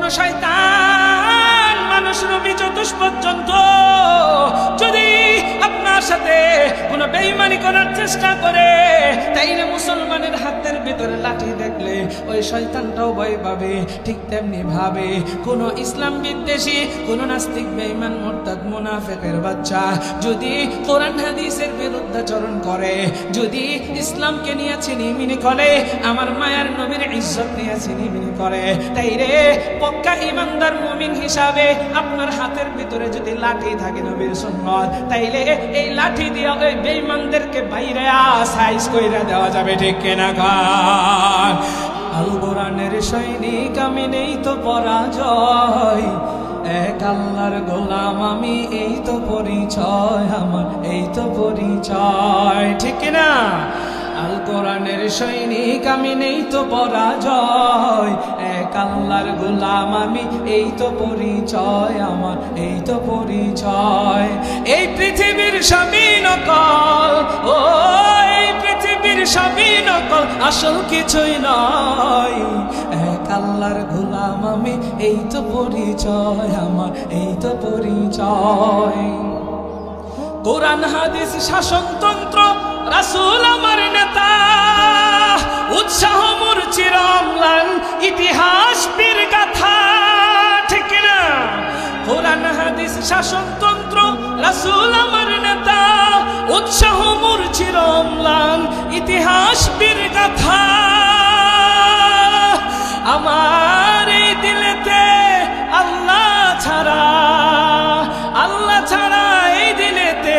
কোন শয়তান মানুষ নবী চতুষ পর্যন্ত যদি আপনার সাথে কোনো বেঈমানি করার চেষ্টা করে, তাইলে মুসলমানের হাতের ভিতরে লাঠি দেখলে ওই শয়তানটাও ভয় পাবে। ঠিক তেমনি ভাবে কোন ইসলাম বিদ্বেষী, কোন নাস্তিক, বেঈমান, মুরতাদ, মুনাফিকের বাচ্চা যদি কোরআন হাদিসের বিরুদ্ধাচরণ করে, যদি ইসলামকে নিয়ে ছিনিমিনি করে, আমার মায়ার নবীর ইজ্জত নিয়ে ছিনিমিনি করে, তাইলে পক্কা ইমানদার মুমিন হিসাবে আপনার হাতের ভিতরে যদি লাঠি থাকে নবীর সুন্নাত, তাইলে এই লাঠি দিয়ে ওই বেঈমানদেরকে বাইরে সাইজ কইরা দেওয়া যাবে। ঠিক কিনা গান? আল কোরআনের সৈনিক আমি, নেই তো পরাজয়, এক আল্লাহর গোলাম আমি, এই তো পরিচয় আমার, এই তো পরিচয়। ঠিক কিনা? আল কোরআনের সৈনিক আমি, নেই তো পরাজয়, এক আল্লাহর গোলাম আমি, এই তো পরিচয় আমার, এই তো পরিচয়। এই পৃথিবীর সবই নকল, ও এই পৃথিবীর সবই নকল, আসল কিছুই নয়, এক আল্লাহর গোলাম আমি, এই তো পরিচয় আমার, এই তো পরিচয়। কোরআন হাদিস শাসনতন্ত্র, রাসূল আমার নেতা, উৎসাহ মোর চিরম্লান, ইতিহাস বীর গাথা। ঠিক না? কোরআন হাদিস শাসনতন্ত্র, রাসূল আমার নেতা, উৎসাহ মোর চিরম্লান, ইতিহাস বীর গাথা। আমার এই দিলেতে আল্লাহ ছাড়া, আল্লাহ ছাড়া এই দিলেতে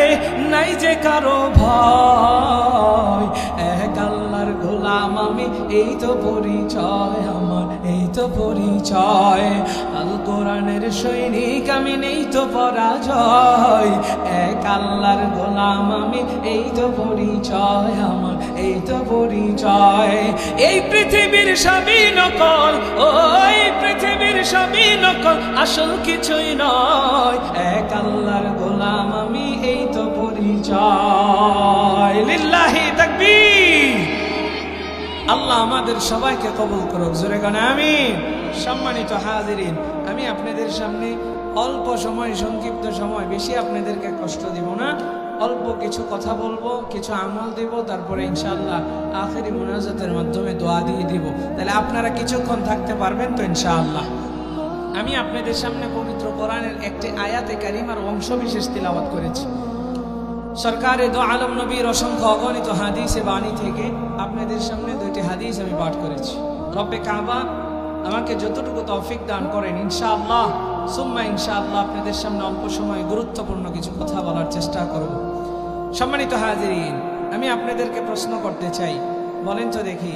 নাই যে কারো ভয়, এক আল্লাহর গোলাম আমি, এই তো পরিচয় আমার, এই তো পরিচয়। আল কোরআনের সৈনিক আমি, নেই তো পরাজয়, এক আল্লাহর গোলাম আমি, এই তো পরিচয় আমার, এই তো পরিচয়। এই পৃথিবীর সবই নকল, ওই পৃথিবীর সবই নকল, আসল কিছুই নয়, এক আল্লাহর গোলাম আমি, এই তো পরিচয়। লিল্লাহি তাকবীর। আল্লাহ আমাদের সবাইকে কবুল করুক, জোরে গান আমিন। সম্মানিত হাজিরিন, আমি আপনাদের সামনে অল্প সময়, সংক্ষিপ্ত সময়, বেশি আপনাদেরকে কষ্ট দিব না, অল্প কিছু কথা বলবো, কিছু আমল দিব, তারপরে ইনশাআল্লাহ আখেরি মুনাজাতের মাধ্যমে দোয়া দিয়ে দিব। তাহলে আপনারা কিছুক্ষণ থাকতে পারবেন তো ইনশাআল্লাহ? আমি আপনাদের সামনে পবিত্র কোরআনের একটি আয়াতে কারিমার অংশ বিশেষ তিলাওয়াত করেছি। সরকারে দো আলম নবীর অসংখ্য অগণিত হাদিসে বাণী থেকে আপনাদের সামনে দুইটি হাদিস আমি পাঠ করেছি। রব্বে কাবা আমাকে যতটুকু তৌফিক দান করেন, ইনশাআল্লাহ সুম্মা ইনশাআল্লাহ আপনাদের সামনে অল্প সময় গুরুত্বপূর্ণ কিছু কথা বলার চেষ্টা করব। সম্মানিত হাজিরিন, আমি আপনাদেরকে প্রশ্ন করতে চাই, বলেন তো দেখি,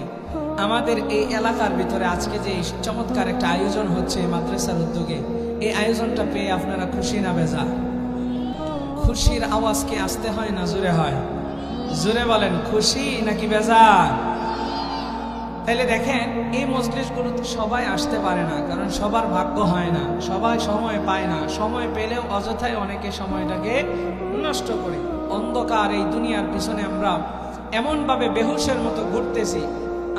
আমাদের এই এলাকার ভিতরে আজকে যে চমৎকার একটা আয়োজন হচ্ছে মাদ্রাসার উদ্যোগে, এই আয়োজনটা পেয়ে আপনারা খুশি না বেজা? খুশির আওয়াজ কি আসতে হয় না জোরে হয়? জোরে বলেন, খুশি নাকি বেজার? তাহলে দেখেন, এই মজলিসগুলোতে সবাই আসতে পারে না, কারণ সবার ভাগ্য হয় না, সবাই সময় পায় না, সময় পেলেও অযথায় অনেকে সময়টাকে নষ্ট করে। অন্ধকার এই দুনিয়ার পিছনে আমরা এমনভাবে বেহুশের মতো ঘুরতেছি,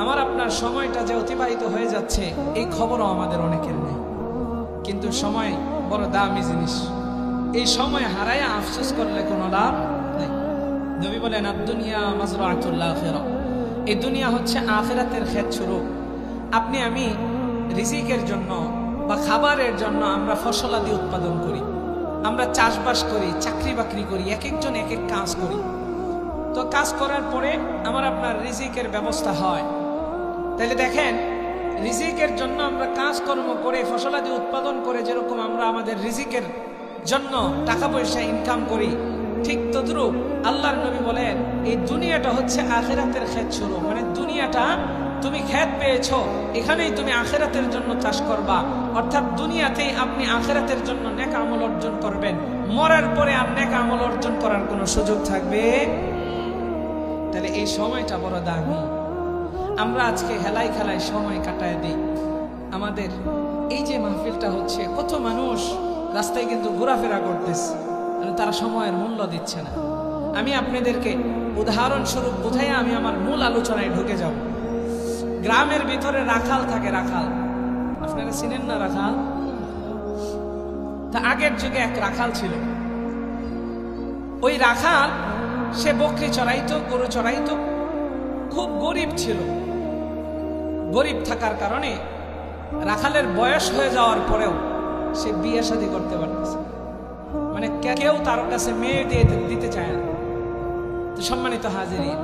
আমার আপনার সময়টা যে অতিবাহিত হয়ে যাচ্ছে এই খবরও আমাদের অনেকের নেই। কিন্তু সময় বড় দামি জিনিস, এই সময় হারায়া আফসোস করলে কোনো লাভ নেই। নবী বলেন, আদ-দুনিয়া মাজরাআতুল আখিরাহ, এই দুনিয়া হচ্ছে আখিরাতের ক্ষেত শুরু। আপনি আমি রিজিকের জন্য বা খাবারের জন্য আমরা ফসলাদি উৎপাদন করি, আমরা চাষবাস করি, চাকরি বাকরি করি, এক একজন এক এক কাজ করি। তো কাজ করার পরে আমার আপনার রিজিকের ব্যবস্থা হয়। তাহলে দেখেন, রিজিকের জন্য আমরা কাজকর্ম করে, ফসলাদি উৎপাদন করে যেরকম আমরা আমাদের রিজিকের জন্য টাকা পয়সা ইনকাম করি, ঠিক তদ্রুপ আল্লাহর নবী বলেন, এই দুনিয়াটা হচ্ছে আখিরাতের ক্ষেত শুরু। মানে দুনিয়াটা তুমি ক্ষেত পেয়েছো, এখানেই তুমি আখিরাতের জন্য চাষ করবা, অর্থাৎ দুনিয়াতেই আপনি আখিরাতের জন্য নেক আমল অর্জন করবেন। মরার পরে আর নেক আমল অর্জন করার কোনো সুযোগ থাকবে? তাহলে এই সময়টা বড় দামি। আমরা আজকে হেলাই খেলায় সময় কাটায় দিই। আমাদের এই যে মাহফিলটা হচ্ছে, কত মানুষ রাস্তায় কিন্তু ঘোরাফেরা করতেছে, তারা সময়ের মূল্য দিচ্ছে না। আমি আপনাদেরকে উদাহরণস্বরূপ বুঝাইয়া আমি আমার মূল আলোচনায় ঢুকে যাব। গ্রামের ভিতরে রাখাল থাকে, রাখাল আপনারা চিনেন না রাখাল? তা আগের যুগে এক রাখাল ছিল। ওই রাখাল সে বকরি চড়াইতো, গরু চড়াইতো, খুব গরিব ছিল। গরিব থাকার কারণে রাখালের বয়স হয়ে যাওয়ার পরেও সে বিয়ে শাদী করতে পারতেছে, মানে কেউ তার কাছে মেয়ে দিয়ে দিতে চায় না। তো সম্মানিত হাজিরিন,